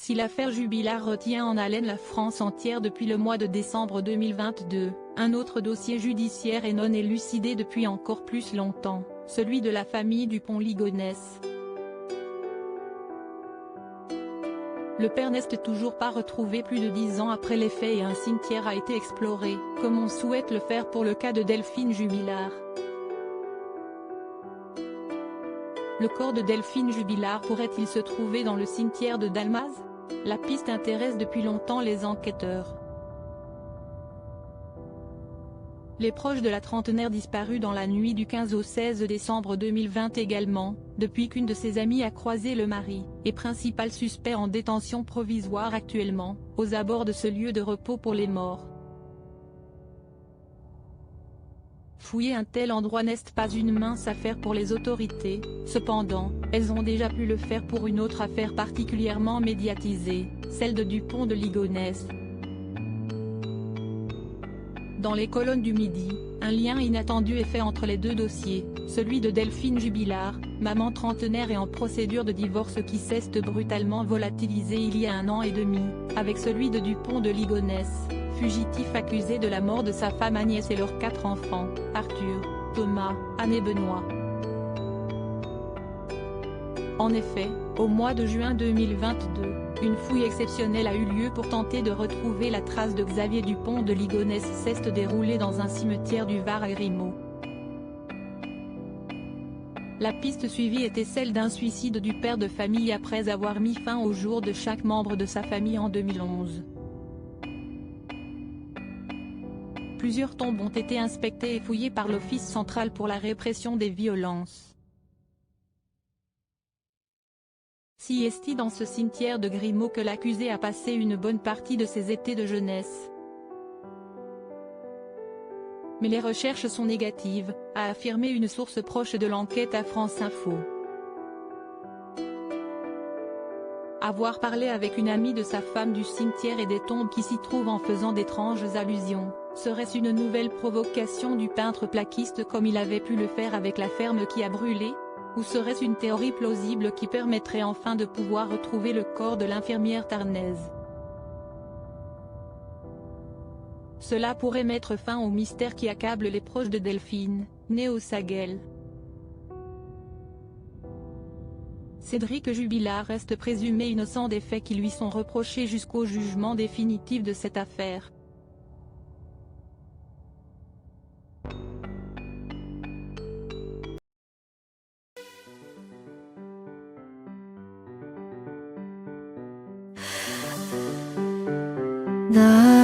Si l'affaire Jubilard retient en haleine la France entière depuis le mois de décembre 2022, un autre dossier judiciaire est non élucidé depuis encore plus longtemps, celui de la famille Dupont-Ligonnès. Le père n'est toujours pas retrouvé plus de 10 ans après les faits et un cimetière a été exploré, comme on souhaite le faire pour le cas de Delphine Jubilard. Le corps de Delphine Jubilard pourrait-il se trouver dans le cimetière de Dalmaz? La piste intéresse depuis longtemps les enquêteurs. Les proches de la trentenaire disparue dans la nuit du 15 au 16 décembre 2020 également, depuis qu'une de ses amies a croisé le mari, et principal suspect en détention provisoire actuellement, aux abords de ce lieu de repos pour les morts. Fouiller un tel endroit n'est pas une mince affaire pour les autorités, cependant, elles ont déjà pu le faire pour une autre affaire particulièrement médiatisée, celle de Dupont de Ligonnès. Dans les colonnes du Midi, un lien inattendu est fait entre les deux dossiers, celui de Delphine Jubilard, maman trentenaire et en procédure de divorce qui s'est brutalement volatilisé il y a 1 an et demi, avec celui de Dupont de Ligonnès, fugitif accusé de la mort de sa femme Agnès et leurs 4 enfants, Arthur, Thomas, Anne et Benoît. En effet, au mois de juin 2022, une fouille exceptionnelle a eu lieu pour tenter de retrouver la trace de Xavier Dupont de Ligonnès s'est déroulée dans un cimetière du Var à Grimaud. La piste suivie était celle d'un suicide du père de famille après avoir mis fin au jour de chaque membre de sa famille en 2011. Plusieurs tombes ont été inspectées et fouillées par l'Office central pour la répression des violences. Si est dans ce cimetière de Grimaud que l'accusé a passé une bonne partie de ses étés de jeunesse. Mais les recherches sont négatives, a affirmé une source proche de l'enquête à France Info. Avoir parlé avec une amie de sa femme du cimetière et des tombes qui s'y trouvent en faisant d'étranges allusions, serait-ce une nouvelle provocation du peintre plaquiste comme il avait pu le faire avec la ferme qui a brûlé? Ou serait-ce une théorie plausible qui permettrait enfin de pouvoir retrouver le corps de l'infirmière tarnaise? Cela pourrait mettre fin au mystère qui accable les proches de Delphine, née au Saguel. Cédric Jubilard reste présumé innocent des faits qui lui sont reprochés jusqu'au jugement définitif de cette affaire. 나